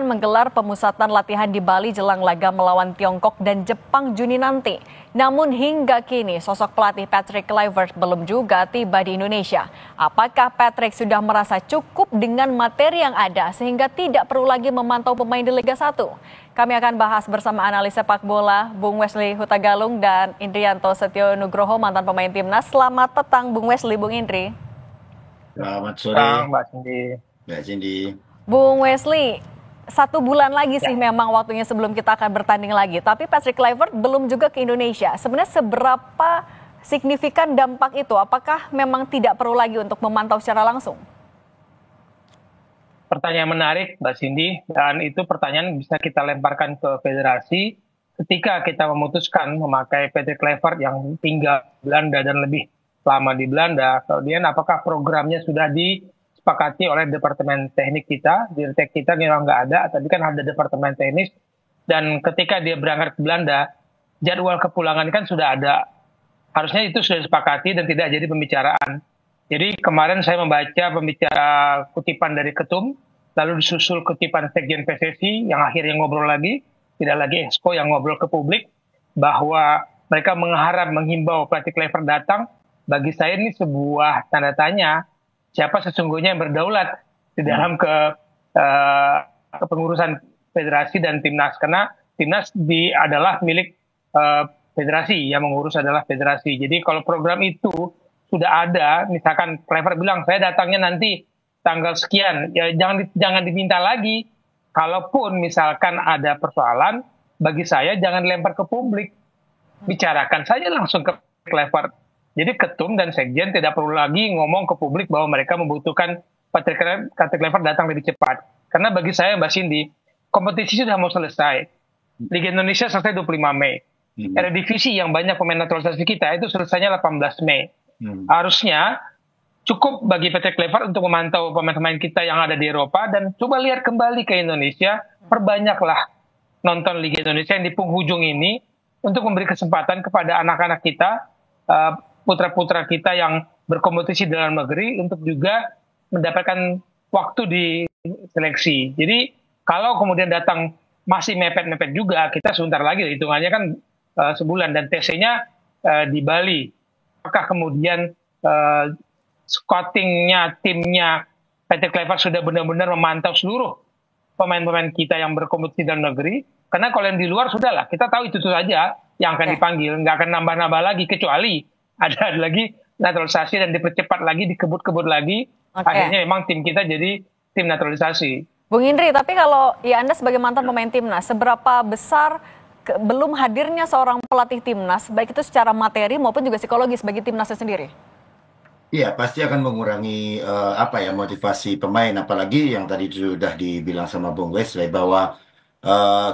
akan menggelar pemusatan latihan di Bali jelang laga melawan Tiongkok dan Jepang Juni nanti. Namun hingga kini sosok pelatih Patrick Kluivert belum juga tiba di Indonesia. Apakah Patrick sudah merasa cukup dengan materi yang ada sehingga tidak perlu lagi memantau pemain di Liga 1? Kami akan bahas bersama analis sepak bola Bung Wesley Hutagalung dan Indrianto Setio Nugroho, mantan pemain timnas. Selamat petang Bung Wesley, Bung Indri. Selamat sore, Mbak Cindy. Mbak Cindy. Bung Wesley, 1 bulan lagi sih Ya. memang waktunya sebelum kita akan bertanding lagi. Tapi Patrick Kluivert belum juga ke Indonesia. Sebenarnya seberapa signifikan dampak itu? Apakah memang tidak perlu lagi untuk memantau secara langsung? Pertanyaan menarik, Mbak Cindy, dan itu pertanyaan bisa kita lemparkan ke federasi ketika kita memutuskan memakai Patrick Kluivert yang tinggal di Belanda dan lebih lama di Belanda. Kemudian apakah programnya sudah disepakati oleh departemen teknik kita, dirtek kita memang nggak ada, tapi kan ada departemen teknis, dan ketika dia berangkat ke Belanda, jadwal kepulangan kan sudah ada. Harusnya itu sudah disepakati dan tidak jadi pembicaraan. Jadi kemarin saya membaca kutipan dari Ketum, lalu disusul kutipan Sekjen PSSI yang akhirnya ngobrol lagi, tidak lagi Exco yang ngobrol ke publik, bahwa mereka menghimbau pelatih Kluivert datang. Bagi saya ini sebuah tanda tanya, siapa sesungguhnya yang berdaulat di dalam kepengurusan federasi dan timnas. Karena timnas adalah milik federasi, yang mengurus adalah federasi. Jadi kalau program itu sudah ada, misalkan Kluivert bilang saya datangnya nanti tanggal sekian, ya jangan diminta lagi. Kalaupun misalkan ada persoalan, bagi saya jangan lempar ke publik, bicarakan saja langsung ke Kluivert. Jadi Ketum dan Sekjen tidak perlu lagi ngomong ke publik bahwa mereka membutuhkan Patrick Kluivert datang lebih cepat. Karena bagi saya, Mbak Cindy, kompetisi sudah mau selesai. Liga Indonesia selesai 25 Mei. Eredivisie yang banyak pemain naturalisasi kita itu selesainya 18 Mei. Harusnya cukup bagi Patrick Kluivert untuk memantau pemain-pemain kita yang ada di Eropa dan coba lihat kembali ke Indonesia, perbanyaklah nonton Liga Indonesia yang di penghujung ini untuk memberi kesempatan kepada anak-anak kita, putra-putra kita yang berkompetisi di dalam negeri untuk juga mendapatkan waktu di seleksi. Jadi kalau kemudian datang masih mepet-mepet juga, kita sebentar lagi hitungannya kan sebulan dan TC-nya di Bali. Apakah kemudian scoutingnya, timnya Patrick Kluivert sudah benar-benar memantau seluruh pemain-pemain kita yang berkompetisi dalam negeri? Karena kalau yang di luar sudahlah, kita tahu itu saja yang akan dipanggil, nggak akan nambah-nambah lagi, kecuali ada lagi naturalisasi dan dipercepat lagi, dikebut-kebut lagi. Akhirnya memang tim kita jadi tim naturalisasi. Bung Indri, tapi kalau ya Anda sebagai mantan pemain timnas, seberapa besar belum hadirnya seorang pelatih timnas, baik itu secara materi maupun juga psikologis bagi timnasnya sendiri? Iya, pasti akan mengurangi motivasi pemain. Apalagi yang tadi sudah dibilang sama Bung Wesley bahwa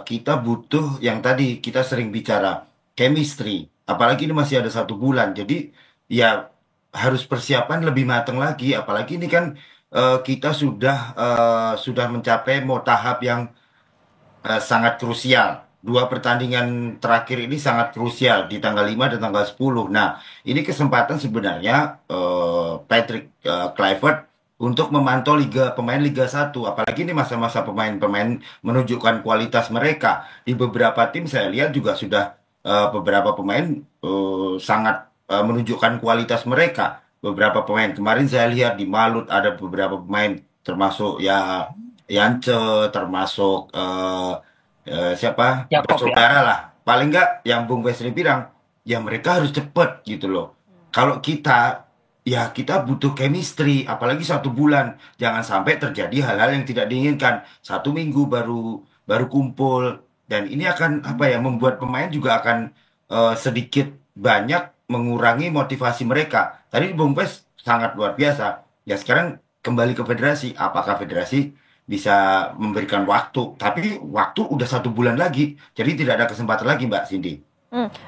kita butuh yang tadi kita sering bicara chemistry. Apalagi ini masih ada 1 bulan, jadi ya harus persiapan lebih matang lagi. Apalagi ini kan kita sudah mencapai tahap yang sangat krusial. 2 pertandingan terakhir ini sangat krusial di tanggal 5 dan tanggal 10. Nah, ini kesempatan sebenarnya Patrick Kluivert untuk memantau pemain Liga 1. Apalagi ini masa-masa pemain-pemain menunjukkan kualitas mereka. Di beberapa tim saya lihat juga sudah beberapa pemain sangat menunjukkan kualitas mereka. Beberapa pemain kemarin saya lihat di Malut ada beberapa pemain termasuk ya Yance, termasuk siapa Yakob ya. bersaudara lah, paling nggak yang Bung Wesley bilang ya mereka harus cepet gitu loh. Kalau kita ya kita butuh chemistry, apalagi 1 bulan, jangan sampai terjadi hal-hal yang tidak diinginkan. 1 minggu baru baru kumpul, dan ini akan membuat pemain juga akan sedikit banyak mengurangi motivasi mereka. Tadi Bung Wes sangat luar biasa. Ya sekarang kembali ke federasi, apakah federasi bisa memberikan waktu, tapi waktu udah 1 bulan lagi, jadi tidak ada kesempatan lagi Mbak Cindy.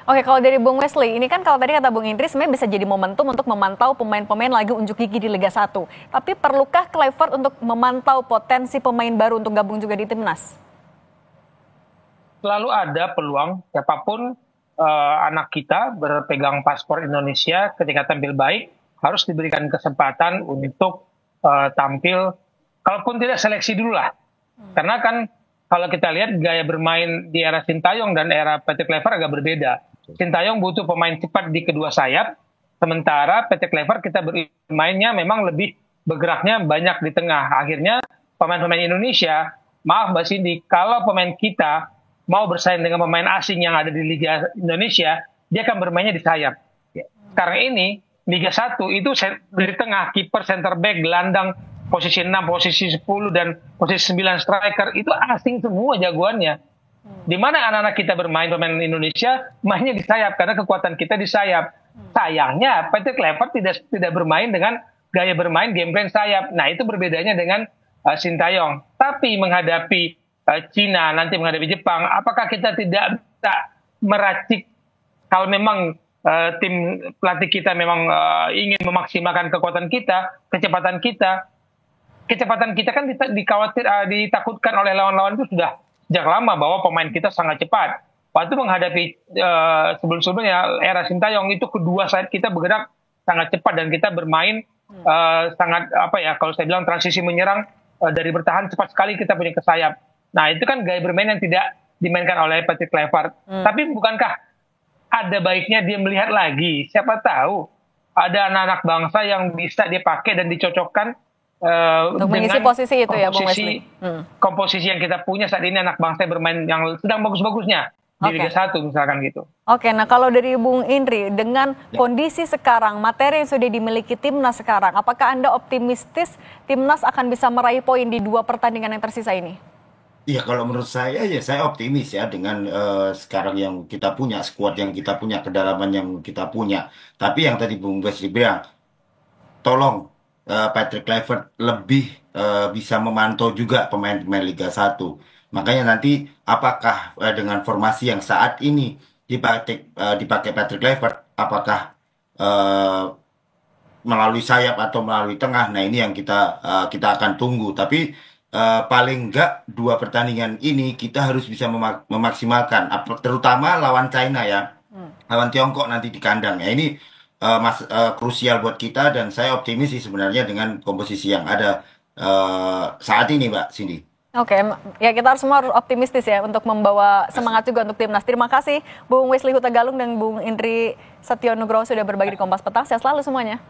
Oke, kalau dari Bung Wesley, ini kan kalau tadi kata Bung Indri sebenarnya bisa jadi momentum untuk memantau pemain-pemain lagi unjuk gigi di Liga 1. Tapi perlukah Kluivert untuk memantau potensi pemain baru untuk gabung juga di timnas? Selalu ada peluang siapapun anak kita berpegang paspor Indonesia ketika tampil baik harus diberikan kesempatan untuk tampil, kalaupun tidak seleksi dulu lah. Karena kan kalau kita lihat gaya bermain di era Sintayong dan era Patrick Kluivert agak berbeda. Sintayong butuh pemain cepat di kedua sayap, sementara Patrick Kluivert kita bermainnya memang lebih bergeraknya banyak di tengah. Akhirnya pemain-pemain Indonesia, maaf Mbak Cindy, kalau pemain kita mau bersaing dengan pemain asing yang ada di Liga Indonesia, dia akan bermainnya di sayap. Sekarang ini Liga 1 itu dari tengah, kiper, center back, gelandang, posisi 6, posisi 10, dan posisi 9 striker, itu asing semua jagoannya. Di mana anak-anak kita bermain, pemain Indonesia, mainnya di sayap, karena kekuatan kita di sayap. Sayangnya, Patrick Kluivert tidak bermain dengan gaya bermain game plan sayap. Nah, itu berbedanya dengan Sintayong. Tapi menghadapi Cina, nanti menghadapi Jepang, apakah kita tidak bisa meracik kalau memang tim pelatih kita memang ingin memaksimalkan kekuatan kita, kecepatan kita. Kecepatan kita kan ditakutkan oleh lawan-lawan itu sudah sejak lama bahwa pemain kita sangat cepat. Waktu menghadapi sebelum-sebelumnya era Sintayong itu kedua sayap kita bergerak sangat cepat dan kita bermain sangat kalau saya bilang transisi menyerang dari bertahan cepat sekali kita punya ke sayap. Nah, itu kan gaya bermain yang tidak dimainkan oleh Patrick Kluivert. Tapi bukankah ada baiknya dia melihat lagi? Siapa tahu ada anak-anak bangsa yang bisa dia pakai dan dicocokkan untuk mengisi posisi itu ya, Bung Wesley. Komposisi yang kita punya saat ini anak bangsa bermain yang sedang bagus-bagusnya di Liga 1 misalkan gitu. Oke, nah kalau dari Bung Indri, dengan kondisi sekarang, materi yang sudah dimiliki timnas sekarang, apakah Anda optimistis timnas akan bisa meraih poin di 2 pertandingan yang tersisa ini? Iya, kalau menurut saya ya saya optimis ya dengan sekarang yang kita punya, skuad yang kita punya, kedalaman yang kita punya. Tapi yang tadi Bung Wesley bilang, tolong Patrick Kluivert lebih bisa memantau juga pemain-pemain Liga 1. Makanya nanti apakah dengan formasi yang saat ini dipakai Patrick Kluivert, apakah melalui sayap atau melalui tengah? Nah, ini yang kita akan tunggu. Tapi paling enggak 2 pertandingan ini kita harus bisa memaksimalkan, terutama lawan China ya, lawan Tiongkok nanti di kandang ya. Ini krusial buat kita dan saya optimis sih sebenarnya dengan komposisi yang ada saat ini, Mbak Cindy. Oke, ya kita semua harus optimistis ya untuk membawa semangat juga untuk timnas. Terima kasih Bung Wesley Huta Galung dan Bung Indri Setionugroho sudah berbagi di Kompas Petang. Sehat selalu semuanya.